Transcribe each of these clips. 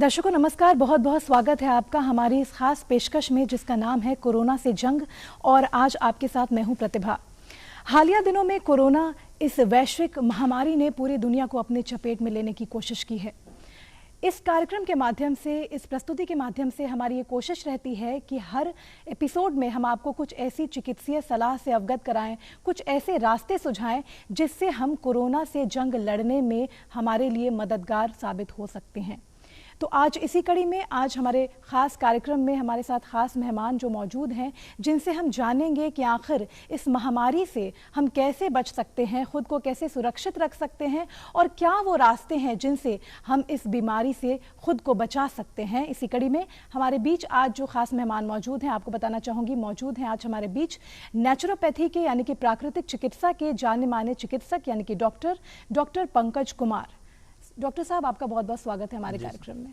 दर्शकों नमस्कार, बहुत बहुत स्वागत है आपका हमारी इस खास पेशकश में जिसका नाम है कोरोना से जंग। और आज आपके साथ मैं हूं प्रतिभा। हालिया दिनों में कोरोना इस वैश्विक महामारी ने पूरी दुनिया को अपने चपेट में लेने की कोशिश की है। इस कार्यक्रम के माध्यम से, इस प्रस्तुति के माध्यम से हमारी ये कोशिश रहती है कि हर एपिसोड में हम आपको कुछ ऐसी चिकित्सीय सलाह से अवगत कराएं, कुछ ऐसे रास्ते सुझाएं जिससे हम कोरोना से जंग लड़ने में हमारे लिए मददगार साबित हो सकते हैं। तो आज इसी कड़ी में, आज हमारे खास कार्यक्रम में हमारे साथ खास मेहमान जो मौजूद हैं, जिनसे हम जानेंगे कि आखिर इस महामारी से हम कैसे बच सकते हैं, खुद को कैसे सुरक्षित रख सकते हैं और क्या वो रास्ते हैं जिनसे हम इस बीमारी से खुद को बचा सकते हैं। इसी कड़ी में हमारे बीच आज जो खास मेहमान मौजूद हैं, आपको बताना चाहूँगी, मौजूद हैं आज हमारे बीच नेचुरोपैथी के यानी कि प्राकृतिक चिकित्सा के जाने माने चिकित्सक यानी कि डॉक्टर पंकज कुमार। डॉक्टर साहब, आपका बहुत बहुत स्वागत है हमारे कार्यक्रम में।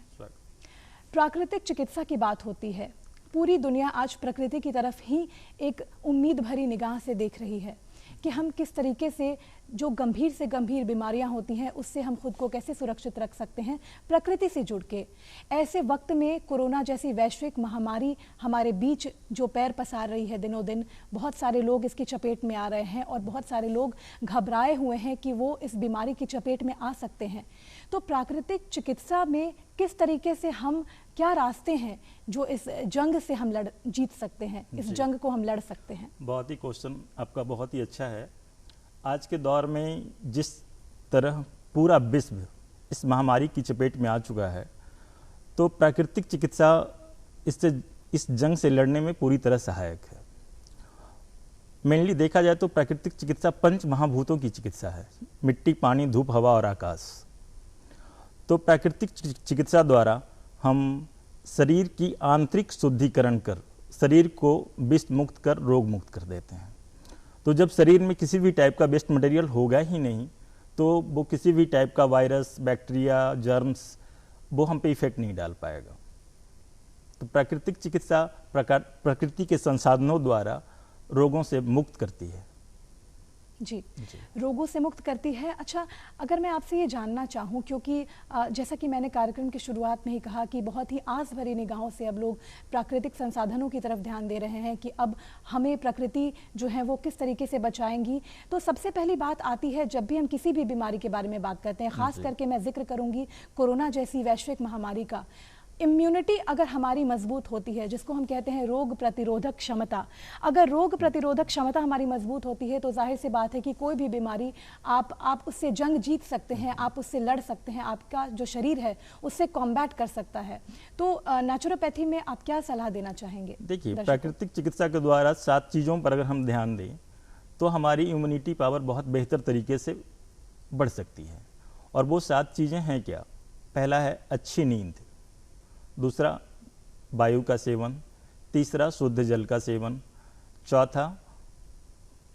प्राकृतिक चिकित्सा की बात होती है, पूरी दुनिया आज प्रकृति की तरफ ही एक उम्मीद भरी निगाह से देख रही है कि हम किस तरीके से जो गंभीर से गंभीर बीमारियां होती हैं उससे हम खुद को कैसे सुरक्षित रख सकते हैं प्रकृति से जुड़ के। ऐसे वक्त में कोरोना जैसी वैश्विक महामारी हमारे बीच जो पैर पसार रही है दिनों दिन, बहुत सारे लोग इसकी चपेट में आ रहे हैं और बहुत सारे लोग घबराए हुए हैं कि वो इस बीमारी की चपेट में आ सकते हैं। तो प्राकृतिक चिकित्सा में किस तरीके से हम, क्या रास्ते हैं जो इस जंग से हम जीत सकते हैं, इस जंग को हम लड़ सकते हैं? बहुत ही क्वेश्चन आपका बहुत ही अच्छा है। आज के दौर में जिस तरह पूरा विश्व इस महामारी की चपेट में आ चुका है, तो प्राकृतिक चिकित्सा इस जंग से लड़ने में पूरी तरह सहायक है। मेनली देखा जाए तो प्राकृतिक चिकित्सा पंच महाभूतों की चिकित्सा है, मिट्टी, पानी, धूप, हवा और आकाश। तो प्राकृतिक चिकित्सा द्वारा हम शरीर की आंतरिक शुद्धिकरण कर शरीर को विष मुक्त कर रोग मुक्त कर देते हैं। तो जब शरीर में किसी भी टाइप का वेस्ट मटेरियल होगा ही नहीं, तो वो किसी भी टाइप का वायरस, बैक्टीरिया, जर्म्स वो हम पे इफेक्ट नहीं डाल पाएगा। तो प्राकृतिक चिकित्सा प्रकृति के संसाधनों द्वारा रोगों से मुक्त करती है। जी, रोगों से मुक्त करती है। अच्छा, अगर मैं आपसे ये जानना चाहूँ, क्योंकि जैसा कि मैंने कार्यक्रम की शुरुआत में ही कहा कि बहुत ही आस भरी निगाहों से अब लोग प्राकृतिक संसाधनों की तरफ ध्यान दे रहे हैं कि अब हमें प्रकृति जो है वो किस तरीके से बचाएंगी। तो सबसे पहली बात आती है, जब भी हम किसी भी बीमारी के बारे में बात करते हैं, खास करके मैं जिक्र करूँगी कोरोना जैसी वैश्विक महामारी का, इम्यूनिटी अगर हमारी मजबूत होती है, जिसको हम कहते हैं रोग प्रतिरोधक क्षमता, अगर रोग प्रतिरोधक क्षमता हमारी मजबूत होती है तो जाहिर सी बात है कि कोई भी बीमारी आप उससे जंग जीत सकते हैं, आप उससे लड़ सकते हैं, आपका जो शरीर है उससे कॉम्बैट कर सकता है। तो नेचुरोपैथी में आप क्या सलाह देना चाहेंगे? देखिए, प्राकृतिक चिकित्सा के द्वारा 7 चीज़ों पर अगर हम ध्यान दें तो हमारी इम्यूनिटी पावर बहुत बेहतर तरीके से बढ़ सकती है। और वो 7 चीज़ें हैं क्या? पहला है अच्छी नींद, दूसरा वायु का सेवन, तीसरा शुद्ध जल का सेवन, चौथा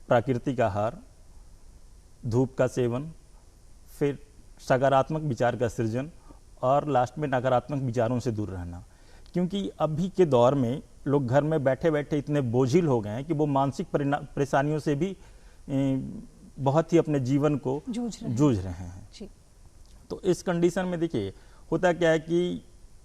प्राकृतिक आहार, धूप का सेवन, फिर सकारात्मक विचार का सृजन और लास्ट में नकारात्मक विचारों से दूर रहना। क्योंकि अभी के दौर में लोग घर में बैठे बैठे इतने बोझिल हो गए हैं कि वो मानसिक परेशानियों से भी बहुत ही अपने जीवन को जूझ रहे हैं। तो इस कंडीशन में देखिए होता क्या है कि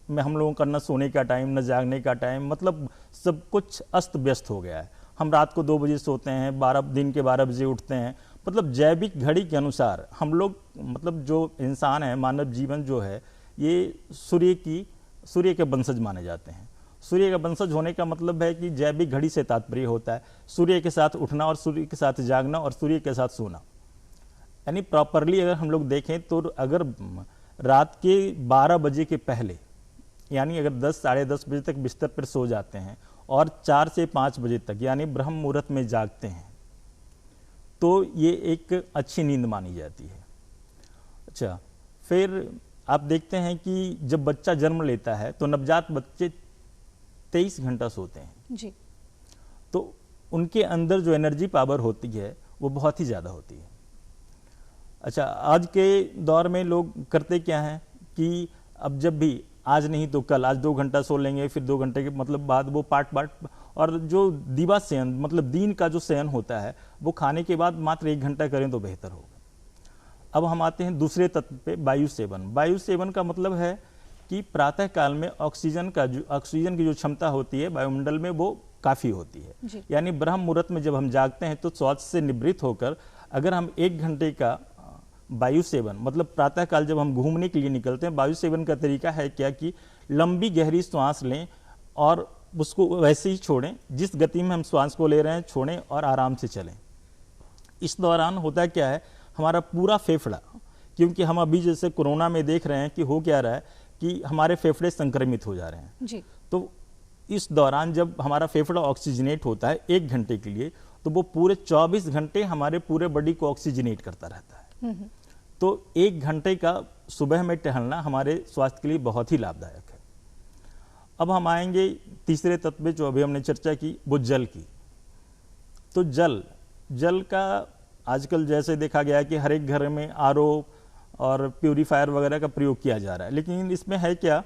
हम लोगों का न सोने का टाइम, न जागने का टाइम, मतलब सब कुछ अस्त व्यस्त हो गया है। हम रात को 2 बजे सोते हैं, दिन के 12 बजे उठते हैं। मतलब जैविक घड़ी के अनुसार हम लोग, मतलब जो इंसान है, मानव जीवन जो है, ये सूर्य के वंशज माने जाते हैं। सूर्य का वंशज होने का मतलब है कि जैविक घड़ी से तात्पर्य होता है सूर्य के साथ उठना और सूर्य के साथ जागना और सूर्य के साथ सोना। यानी प्रॉपरली अगर हम लोग देखें तो अगर रात के 12 बजे के पहले, यानी अगर 10 साढ़े 10 बजे तक बिस्तर पर सो जाते हैं और 4 से 5 बजे तक यानी ब्रह्म मुहूर्त में जागते हैं, तो ये एक अच्छी नींद मानी जाती है। अच्छा, फिर आप देखते हैं कि जब बच्चा जन्म लेता है तो नवजात बच्चे 23 घंटा सोते हैं जी। तो उनके अंदर जो एनर्जी पावर होती है वो बहुत ही ज़्यादा होती है। अच्छा, आज के दौर में लोग करते क्या हैं कि अब जब भी आज नहीं तो कल, आज 2 घंटा सो लेंगे, फिर 2 घंटे के मतलब बाद वो पार्ट और जो दिवा शयन, मतलब दिन का जो शयन होता है वो खाने के बाद मात्र 1 घंटा करें तो बेहतर होगा। अब हम आते हैं दूसरे तत्व पे, वायु सेवन। वायु सेवन का मतलब है कि प्रातः काल में ऑक्सीजन की जो क्षमता होती है वायुमंडल में वो काफ़ी होती है। यानी ब्रह्म मुहूर्त में जब हम जागते हैं तो शौच से निवृत्त होकर अगर हम 1 घंटे का वायु सेवन, मतलब प्रातः काल जब हम घूमने के लिए निकलते हैं, वायु सेवन का तरीका है क्या कि लंबी गहरी श्वास लें और उसको वैसे ही छोड़ें, जिस गति में हम श्वास को ले रहे हैं छोड़ें और आराम से चलें। इस दौरान होता क्या है, हमारा पूरा फेफड़ा, क्योंकि हम अभी जैसे कोरोना में देख रहे हैं कि हो क्या रहा है कि हमारे फेफड़े संक्रमित हो जा रहे हैं जी। तो इस दौरान जब हमारा फेफड़ा ऑक्सीजनेट होता है 1 घंटे के लिए, तो वो पूरे 24 घंटे हमारे पूरे बॉडी को ऑक्सीजनेट करता रहता है। तो 1 घंटे का सुबह में टहलना हमारे स्वास्थ्य के लिए बहुत ही लाभदायक है। अब हम आएंगे तीसरे तत्व में जो अभी हमने चर्चा की, वो जल की। तो जल का आजकल जैसे देखा गया है कि हर एक घर में आरओ और प्यूरीफायर वगैरह का प्रयोग किया जा रहा है, लेकिन इसमें है क्या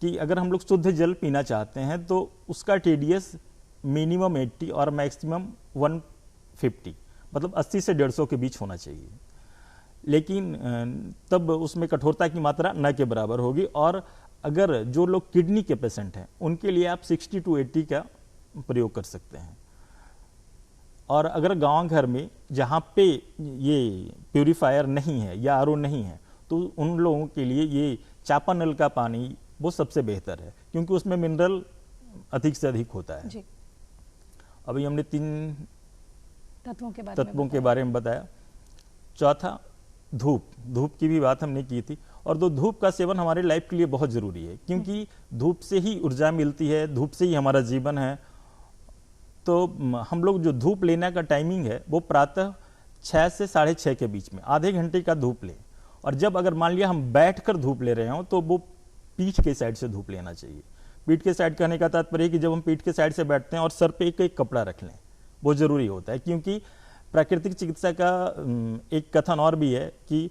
कि अगर हम लोग शुद्ध जल पीना चाहते हैं तो उसका टीडीएस मिनिमम 80 और मैक्सिमम 150, मतलब 80 से 150 के बीच होना चाहिए। लेकिन तब उसमें कठोरता की मात्रा न के बराबर होगी। और अगर जो लोग किडनी के पेशेंट हैं उनके लिए आप 60 to 80 का प्रयोग कर सकते हैं। और अगर गांव घर में जहाँ पे ये प्यूरीफायर नहीं है या आरओ नहीं है तो उन लोगों के लिए ये चापानल का पानी वो सबसे बेहतर है, क्योंकि उसमें मिनरल अधिक से अधिक होता है जी। अभी हमने 3 तत्वों के बारे में बताया। चौथा धूप की भी बात हमने की थी। और धूप का सेवन हमारे लाइफ के लिए बहुत जरूरी है, क्योंकि धूप से ही ऊर्जा मिलती है, धूप से ही हमारा जीवन है। तो हम लोग जो धूप लेने का टाइमिंग है वो प्रातः 6 से 6:30 के बीच में आधे घंटे का धूप लें। और जब अगर मान लिया हम बैठकर धूप ले रहे हो तो वो पीठ के साइड से धूप लेना चाहिए। पीठ के साइड कहने का तात्पर्य है कि जब हम पीठ के साइड से बैठते हैं और सर पे एक कपड़ा रख लें, वो जरूरी होता है। क्योंकि प्राकृतिक चिकित्सा का एक कथन और भी है कि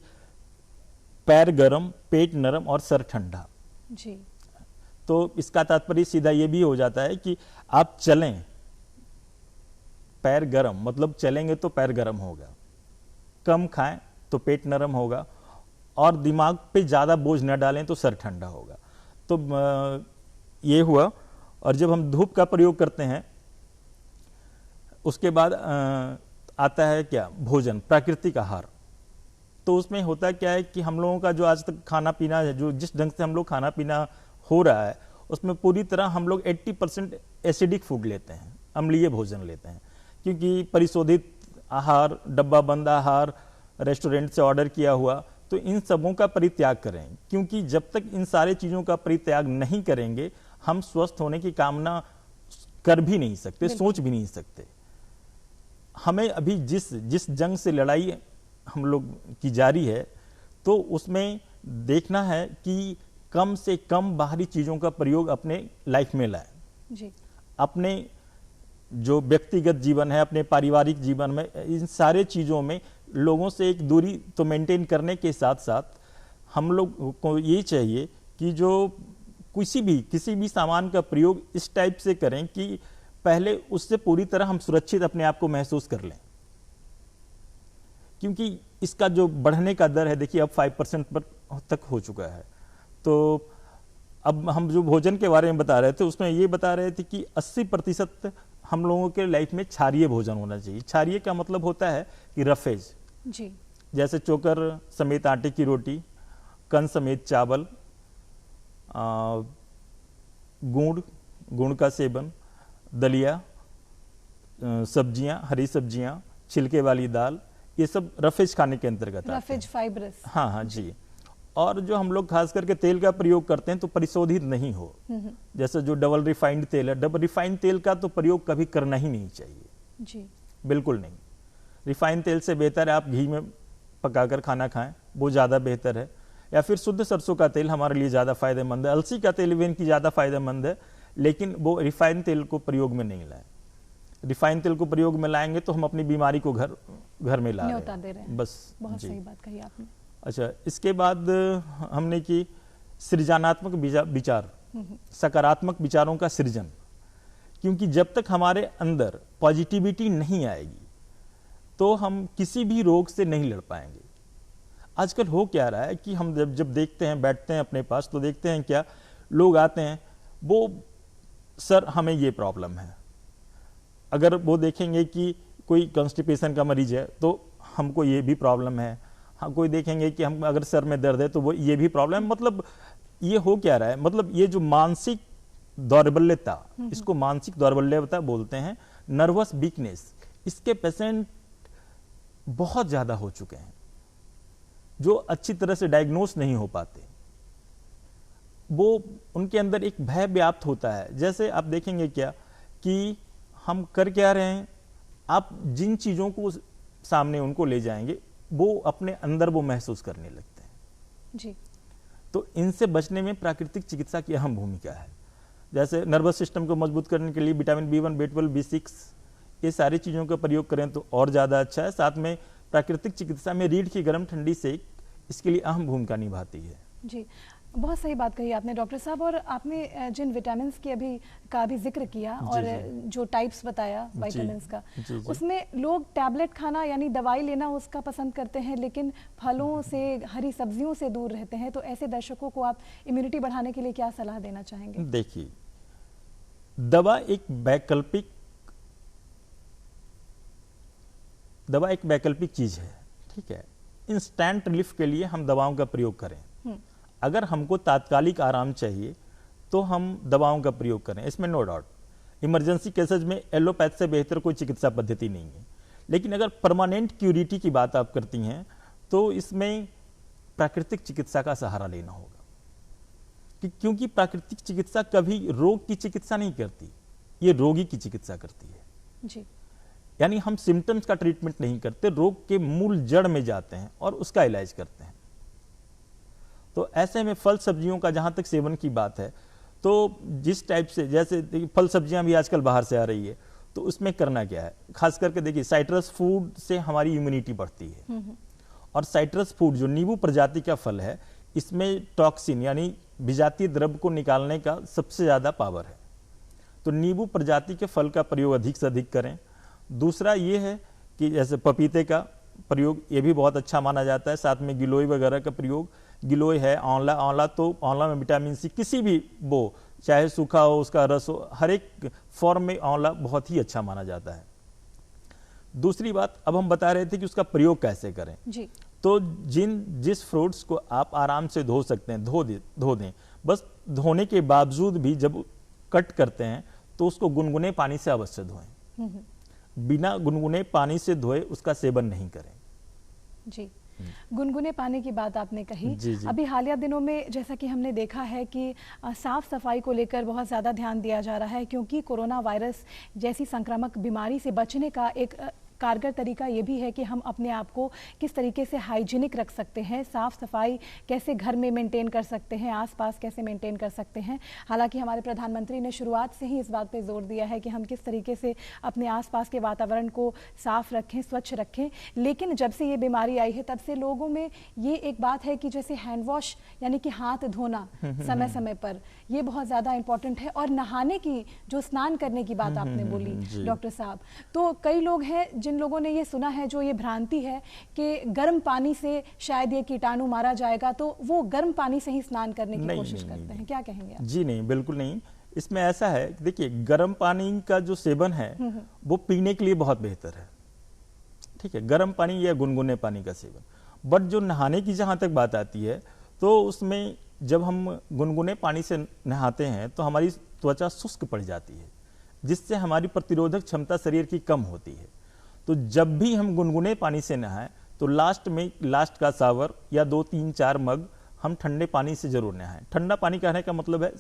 पैर गरम, पेट नरम और सर ठंडा जी। तो इसका तात्पर्य सीधा ये भी हो जाता है कि आप चलें, पैर गरम मतलब चलेंगे तो पैर गरम होगा, कम खाएं तो पेट नरम होगा, और दिमाग पे ज्यादा बोझ न डालें तो सर ठंडा होगा। तो ये हुआ। और जब हम धूप का प्रयोग करते हैं उसके बाद आता है क्या, भोजन, प्राकृतिक आहार। तो उसमें होता क्या है कि हम लोगों का जो आज तक खाना पीना है, जो जिस ढंग से हम लोग खाना पीना हो रहा है, उसमें पूरी तरह हम लोग 80% एसिडिक फूड लेते हैं, अम्लीय भोजन लेते हैं। क्योंकि परिशोधित आहार, डब्बा बंद आहार, रेस्टोरेंट से ऑर्डर किया हुआ, तो इन सबों का परित्याग करें। क्योंकि जब तक इन सारे चीजों का परित्याग नहीं करेंगे हम स्वस्थ होने की कामना कर भी नहीं सकते, सोच भी नहीं सकते। हमें अभी जिस जंग से लड़ाई हम लोग की जारी है, तो उसमें देखना है कि कम से कम बाहरी चीजों का प्रयोग अपने लाइफ में लाएं जी। अपने जो व्यक्तिगत जीवन है, अपने पारिवारिक जीवन में, इन सारे चीजों में लोगों से एक दूरी तो मेंटेन करने के साथ साथ हम लोग को ये चाहिए कि जो किसी भी सामान का प्रयोग इस टाइप से करें कि पहले उससे पूरी तरह हम सुरक्षित अपने आप को महसूस कर लें। क्योंकि इसका जो बढ़ने का दर है, देखिए अब 5% पर तक हो चुका है। तो अब हम जो भोजन के बारे में बता रहे थे उसमें ये बता रहे थे कि 80% हम लोगों के लाइफ में क्षारीय भोजन होना चाहिए। क्षारीय का मतलब होता है कि रफेज जी, जैसे चोकर समेत आटे की रोटी, कंद समेत चावल, गुड़ का सेवन, दलिया, सब्जियां, हरी सब्जियां, छिलके वाली दाल, ये सब रफेज खाने के अंतर्गत रफेज फाइब्रस। हाँ जी। और जो हम लोग खास करके तेल का प्रयोग करते हैं तो परिशोधित नहीं हो, जैसे जो डबल रिफाइंड तेल है, डबल रिफाइंड तेल का तो प्रयोग कभी करना ही नहीं चाहिए जी, बिल्कुल नहीं। रिफाइंड तेल से बेहतर है आप घी में पकाकर खाना खाएं, वो ज़्यादा बेहतर है। या फिर शुद्ध सरसों का तेल हमारे लिए ज़्यादा फायदेमंद है। अलसी का तेल इवन की ज़्यादा फायदेमंद है, लेकिन वो रिफाइंड तेल को प्रयोग में नहीं लाएं। रिफाइंड तेल को प्रयोग में लाएंगे तो हम अपनी बीमारी को घर में ला रहे हैं। बस बहुत सही बात कही आपने। अच्छा, इसके बाद हमने की सृजनात्मक विचार, सकारात्मक विचारों का सृजन। क्योंकि जब तक हमारे अंदर पॉजिटिविटी नहीं आएगी तो हम किसी भी रोग से नहीं लड़ पाएंगे। आजकल हो क्या रहा है कि हम जब देखते हैं, बैठते हैं अपने पास, तो देखते हैं क्या, लोग आते हैं, वो सर हमें ये प्रॉब्लम है। अगर वो देखेंगे कि कोई कॉन्स्टिपेशन का मरीज है तो हमको ये भी प्रॉब्लम है। हाँ, कोई देखेंगे कि हम अगर सर में दर्द है तो वो ये भी प्रॉब्लम है। मतलब ये हो क्या रहा है, मतलब ये जो मानसिक दौर्बल्यता, इसको मानसिक दौर्बल्यता बोलते हैं, नर्वस वीकनेस, इसके पेशेंट बहुत ज्यादा हो चुके हैं जो अच्छी तरह से डायग्नोस नहीं हो पाते। वो उनके अंदर एक भय व्याप्त होता है। जैसे आप देखेंगे क्या कि हम कर क्या रहे हैं, आप जिन चीजों को सामने उनको ले जाएंगे वो अपने अंदर वो महसूस करने लगते हैं जी। तो इनसे बचने में प्राकृतिक चिकित्सा की अहम भूमिका है। जैसे नर्वस सिस्टम को मजबूत करने के लिए विटामिन B1, B12, B6, ये सारी चीज़ों का प्रयोग करें तो और ज़्यादा अच्छा है। साथ में प्राकृतिक चिकित्सा में रीढ़ की गर्म ठंडी सेक इसके लिए अहम भूमिका निभाती है। जी, बहुत सही बात कही आपने डॉक्टर साहब। और आपने जिन विटामिन्स के का भी जिक्र किया और जो टाइप्स बताया विटामिन्स का, उसमें लोग टैबलेट खाना यानी दवाई लेना उसका पसंद करते हैं, लेकिन फलों से, हरी सब्जियों से दूर रहते हैं। तो ऐसे दर्शकों को आप इम्यूनिटी बढ़ाने के लिए क्या सलाह देना चाहेंगे? देखिए, दवा एक वैकल्पिक चीज है, ठीक है। इंस्टेंट रिलीफ के लिए हम दवाओं का प्रयोग करें। अगर हमको तात्कालिक आराम चाहिए तो हम दवाओं का प्रयोग करें, इसमें नो डाउट। इमरजेंसी केसेज में एलोपैथ से बेहतर कोई चिकित्सा पद्धति नहीं है। लेकिन अगर परमानेंट क्यूरिटी की बात आप करती हैं तो इसमें प्राकृतिक चिकित्सा का सहारा लेना होगा, क्योंकि प्राकृतिक चिकित्सा कभी रोग की चिकित्सा नहीं करती, ये रोगी की चिकित्सा करती है जी। यानी हम सिम्टम्स का ट्रीटमेंट नहीं करते, रोग के मूल जड़ में जाते हैं और उसका इलाज करते हैं। तो ऐसे में फल सब्जियों का जहां तक सेवन की बात है, तो जिस टाइप से, जैसे फल सब्जियां भी आजकल बाहर से आ रही है, तो उसमें करना क्या है, खास करके देखिए साइट्रस फूड से हमारी इम्यूनिटी बढ़ती है। और साइट्रस फूड जो नींबू प्रजाति का फल है, इसमें टॉक्सिन यानी विजातीय द्रव्य को निकालने का सबसे ज्यादा पावर है। तो नींबू प्रजाति के फल का प्रयोग अधिक से अधिक करें। दूसरा ये है कि जैसे पपीते का प्रयोग, ये भी बहुत अच्छा माना जाता है। साथ में गिलोय वगैरह का प्रयोग, गिलोय है, आंवला तो आंवला में विटामिन सी, किसी भी वो चाहे सूखा हो उसका रस हो, हर एक फॉर्म में आंवला बहुत ही अच्छा माना जाता है। दूसरी बात, अब हम बता रहे थे कि उसका प्रयोग कैसे करें जी। तो जिस फ्रूट्स को आप आराम से धो सकते हैं धो दें। बस धोने के बावजूद भी जब कट करते हैं तो उसको गुनगुने पानी से अवश्य धोएं। बिना गुनगुने पानी से धोए उसका सेवन नहीं करें। जी, गुनगुने पानी की बात आपने कही। जी। अभी हालिया दिनों में जैसा कि हमने देखा है कि साफ सफाई को लेकर बहुत ज़्यादा ध्यान दिया जा रहा है, क्योंकि कोरोना वायरस जैसी संक्रामक बीमारी से बचने का एक कारगर तरीका ये भी है कि हम अपने आप को किस तरीके से हाइजीनिक रख सकते हैं, साफ सफाई कैसे घर में मेंटेन कर सकते हैं, आसपास कैसे मेंटेन कर सकते हैं। हालांकि हमारे प्रधानमंत्री ने शुरुआत से ही इस बात पे जोर दिया है कि हम किस तरीके से अपने आसपास के वातावरण को साफ रखें, स्वच्छ रखें। लेकिन जब से ये बीमारी आई है तब से लोगों में ये एक बात है कि जैसे हैंड वॉश यानी कि हाथ धोना समय समय पर, ये बहुत ज़्यादा इंपॉर्टेंट है। और नहाने की, जो स्नान करने की बात आपने बोली डॉक्टर साहब, तो कई लोग हैं जिन लोगों ने ये सुना है, जो ये भ्रांति है कि गर्म पानी से शायद ये कीटाणु मारा जाएगा, तो वो गर्म पानी से ही स्नान करने की कोशिश करते हैं। क्या कहेंगे आप? जी नहीं, बिल्कुल नहीं। इसमें ऐसा है, देखिए गर्म पानी का जो सेवन है वो पीने के लिए बहुत बेहतर है, ठीक है, गर्म पानी या गुनगुने पानी का सेवन। बट जो नहाने की जहां तक बात आती है तो उसमें जब हम गुनगुने पानी से नहाते हैं तो हमारी त्वचा शुष्क पड़ जाती है, जिससे हमारी प्रतिरोधक क्षमता शरीर की कम होती है। तो जब भी हम गुनगुने पानी से नहाएं तो लास्ट का शावर या 2-3-4 मग हम ठंडे पानी से जरूर नहाएं। ठंडा पानी कहने का मतलब है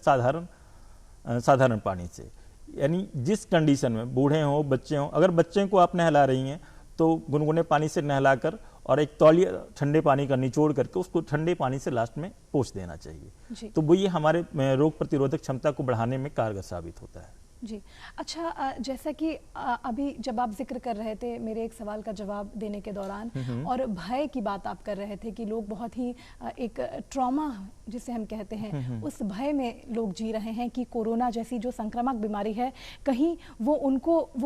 साधारण पानी से, यानी जिस कंडीशन में बूढ़े हों, बच्चे हों, अगर बच्चे को आप नहला रही हैं तो गुनगुने पानी से नहलाकर और एक तौलिया ठंडे पानी का निचोड़ करके उसको ठंडे पानी से लास्ट में पोंछ देना चाहिए। तो वो ये हमारे रोग प्रतिरोधक क्षमता को बढ़ाने में कारगर साबित होता है। जी। अच्छा, जैसा कि अभी जब आप ज़िक्र कर रहे थे मेरे एक सवाल का जवाब देने के दौरान, और भय की बात आप कर रहे थे कि लोग बहुत ही एक ट्रॉमा जिसे हम कहते हैं, उस भय में लोग जी रहे हैं कि कोरोना जैसी जो संक्रामक बीमारी है, कहीं वो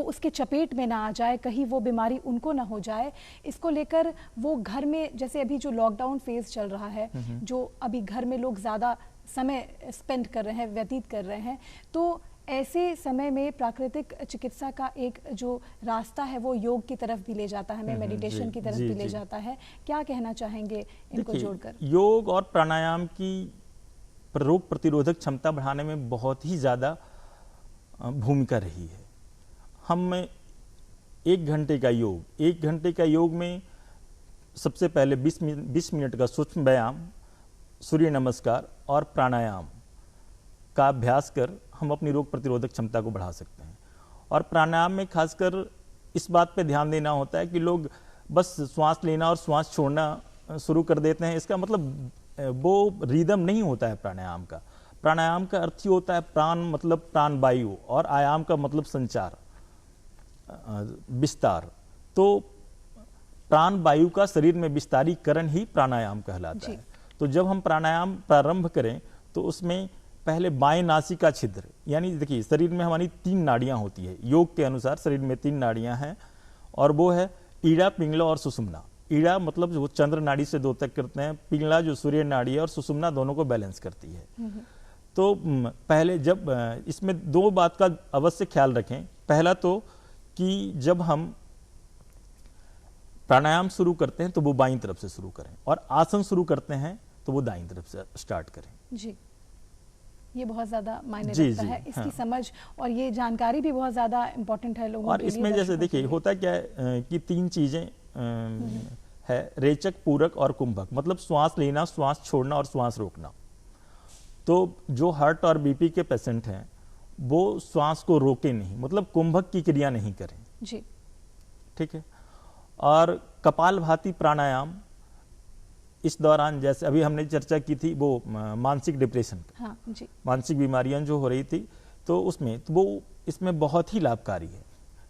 उसके चपेट में ना आ जाए, कहीं वो बीमारी उनको ना हो जाए। इसको लेकर वो घर में, जैसे अभी जो लॉकडाउन फेज़ चल रहा है, जो अभी घर में लोग ज़्यादा समय स्पेंड कर रहे हैं, व्यतीत कर रहे हैं, तो ऐसे समय में प्राकृतिक चिकित्सा का एक जो रास्ता है वो योग की तरफ भी ले जाता है, हमें मेडिटेशन की तरफ भी ले जाता है। क्या कहना चाहेंगे इनको जोड़कर? योग और प्राणायाम की रोग प्रतिरोधक क्षमता बढ़ाने में बहुत ही ज़्यादा भूमिका रही है। हम 1 घंटे का योग में सबसे पहले 20 मिनट का सूक्ष्म व्यायाम, सूर्य नमस्कार और प्राणायाम का अभ्यास कर हम अपनी रोग प्रतिरोधक क्षमता को बढ़ा सकते हैं। और प्राणायाम में खासकर इस बात पे ध्यान देना होता है कि लोग बस श्वास लेना और श्वास छोड़ना शुरू कर देते हैं। इसका मतलब वो रिदम नहीं होता है प्राणायाम का। प्राणायाम का अर्थ ही होता है प्राण मतलब प्राण वायु, और आयाम का मतलब संचार, विस्तार। तो प्राण वायु का शरीर में विस्तारीकरण ही प्राणायाम कहलाता है। तो जब हम प्राणायाम प्रारंभ करें तो उसमें पहले बाएं नासिका छिद्र, यानी देखिए शरीर में हमारी 3 नाड़ियां होती है। योग के अनुसार शरीर में 3 नाड़ियां हैं, और वो है ईड़ा, पिंगला और सुषुम्ना। ईड़ा मतलब जो चंद्र नाड़ी से 2 तक करते हैं, पिंगला जो सूर्य नाड़ी है, और सुषुम्ना दोनों को बैलेंस करती है। तो पहले जब इसमें 2 बात का अवश्य ख्याल रखें। पहला तो कि जब हम प्राणायाम शुरू करते हैं तो वो बाईं तरफ से शुरू करें, और आसन शुरू करते हैं तो वो दाईं तरफ से स्टार्ट करें। जी, ये बहुत ज़्यादा मायने रखता है। इसकी समझ और ये जानकारी भी बहुत ज़्यादा इम्पोर्टेंट है लोगों के लिए। और इसमें जैसे देखिए होता क्या है कि 3 चीज़ें है, रेचक, पूरक और कुंभक। मतलब श्वास लेना, श्वास छोड़ना और श्वास रोकना। तो जो हार्ट और बीपी के पेशेंट हैं वो श्वास को रोके नहीं, मतलब कुंभक की क्रिया नहीं करें। जी, ठीक है। और कपालभाति प्राणायाम इस दौरान, जैसे अभी हमने चर्चा की थी वो मानसिक डिप्रेशन, हाँ, जी, मानसिक बीमारियां जो हो रही थी, तो उसमें तो वो इसमें बहुत ही लाभकारी है।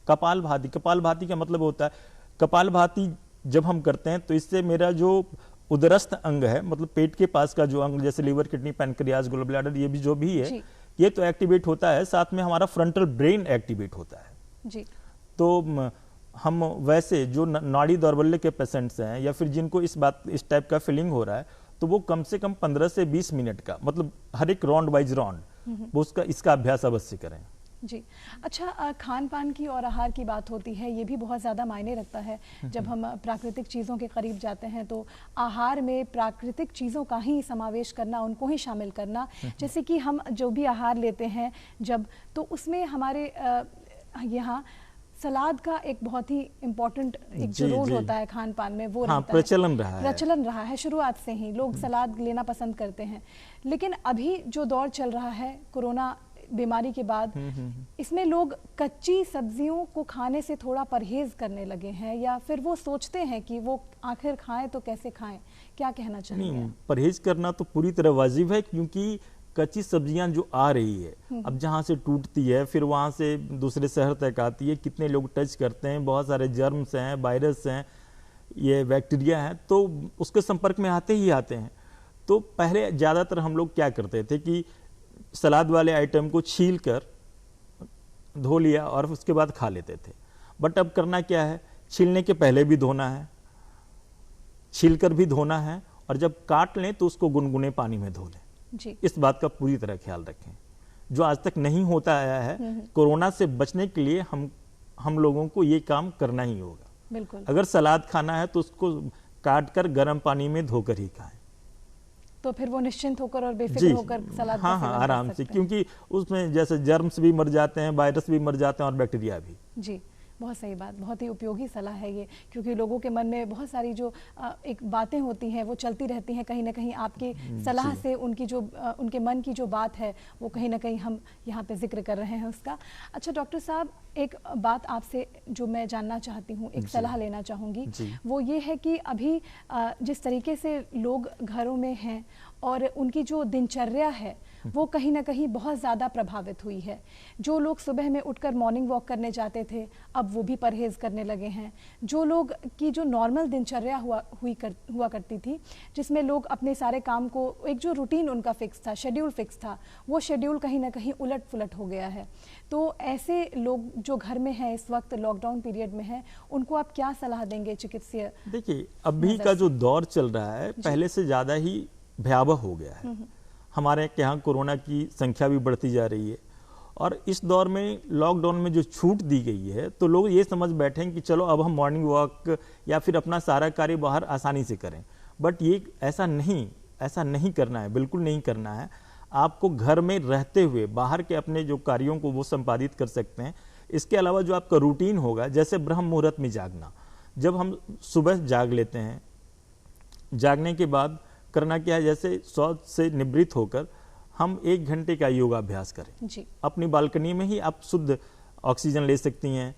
कपालभाति का मतलब होता है, कपालभाति जब हम करते हैं तो इससे मेरा जो उदरस्थ अंग है, मतलब पेट के पास का जो अंग, जैसे liver, kidney, pancreas, gall bladder, ये भी जो भी है, ये तो एक्टिवेट होता है, साथ में हमारा फ्रंटल ब्रेन एक्टिवेट होता है। जी। तो हम वैसे जो नाड़ी दौर्बल्य के पेशेंट्स हैं, या फिर जिनको इस टाइप का फीलिंग हो रहा है, तो वो कम से कम 15 से 20 मिनट का, मतलब हर एक राउंड वाइज राउंड वो इसका अभ्यास अवश्य करें। जी। अच्छा, खान पान की और आहार की बात होती है, ये भी बहुत ज़्यादा मायने रखता है। जब हम प्राकृतिक चीज़ों के करीब जाते हैं तो आहार में प्राकृतिक चीज़ों का ही समावेश करना, उनको ही शामिल करना। जैसे कि हम जो भी आहार लेते हैं जब, तो उसमें हमारे यहाँ सलाद का एक बहुत ही इम्पोर्टेंट एक जो रोल होता है खान पान में, वो प्रचलन रहा है शुरुआत से ही। लोग सलाद लेना पसंद करते हैं, लेकिन अभी जो दौर चल रहा है कोरोना बीमारी के बाद, इसमें लोग कच्ची सब्जियों को खाने से थोड़ा परहेज करने लगे हैं, या फिर वो सोचते हैं कि वो आखिर खाएं तो कैसे खाएं। क्या कहना चाहिए? परहेज करना तो पूरी तरह वाजिब है, क्योंकि कच्ची सब्जियां जो आ रही है, अब जहां से टूटती है फिर वहां से दूसरे शहर तक आती है, कितने लोग टच करते हैं, बहुत सारे जर्म्स हैं, वायरस हैं, ये बैक्टीरिया हैं, तो उसके संपर्क में आते ही आते हैं। तो पहले ज़्यादातर हम लोग क्या करते थे कि सलाद वाले आइटम को छील कर धो लिया और उसके बाद खा लेते थे। बट अब करना क्या है, छीलने के पहले भी धोना है, छील कर भी धोना है, और जब काट लें तो उसको गुनगुने पानी में धो लें। जी। इस बात का पूरी तरह ख्याल रखें, जो आज तक नहीं होता आया है। कोरोना से बचने के लिए हम लोगों को ये काम करना ही होगा। बिल्कुल। अगर सलाद खाना है तो उसको काट कर गर्म पानी में धोकर ही खाएं, तो फिर वो निश्चिंत होकर और बेफिक्र होकर सलाद हाँ आराम से, क्योंकि उसमें जैसे जर्म्स भी मर जाते हैं, वायरस भी मर जाते हैं, और बैक्टीरिया भी। जी, बहुत सही बात, बहुत ही उपयोगी सलाह है ये, क्योंकि लोगों के मन में बहुत सारी जो एक बातें होती हैं वो चलती रहती हैं, कहीं ना कहीं आपकी सलाह से उनकी जो उनके मन की जो बात है वो कहीं ना कहीं हम यहाँ पे जिक्र कर रहे हैं उसका। अच्छा डॉक्टर साहब, एक बात आपसे जो मैं जानना चाहती हूँ, एक सलाह लेना चाहूँगी, वो ये है कि अभी जिस तरीके से लोग घरों में हैं और उनकी जो दिनचर्या है वो कहीं ना कहीं बहुत ज़्यादा प्रभावित हुई है। जो लोग सुबह में उठकर मॉर्निंग वॉक करने जाते थे, अब वो भी परहेज़ करने लगे हैं। जो लोग की जो नॉर्मल दिनचर्या हुआ करती थी, जिसमें लोग अपने सारे काम को, एक जो रूटीन उनका फिक्स था, शेड्यूल फिक्स था, वो शेड्यूल कहीं ना कहीं उलट पुलट हो गया है। तो ऐसे लोग जो घर में हैं, इस वक्त लॉकडाउन पीरियड में हैं, उनको आप क्या सलाह देंगे चिकित्सीय? देखिए, अभी का जो दौर चल रहा है पहले से ज़्यादा ही भयावह हो गया है। हमारे यहाँ कोरोना की संख्या भी बढ़ती जा रही है, और इस दौर में लॉकडाउन में जो छूट दी गई है, तो लोग ये समझ बैठे हैं कि चलो अब हम मॉर्निंग वॉक या फिर अपना सारा कार्य बाहर आसानी से करें। बट ये ऐसा नहीं करना है, बिल्कुल नहीं करना है। आपको घर में रहते हुए बाहर के अपने जो कार्यों को वो संपादित कर सकते हैं। इसके अलावा जो आपका रूटीन होगा, जैसे ब्रह्म मुहूर्त में जागना, जब हम सुबह जाग लेते हैं, जागने के बाद करना क्या है, जैसे शौच से निवृत्त होकर हम 1 घंटे का योगाभ्यास करें। जी। अपनी बालकनी में ही आप शुद्ध ऑक्सीजन ले सकती हैं,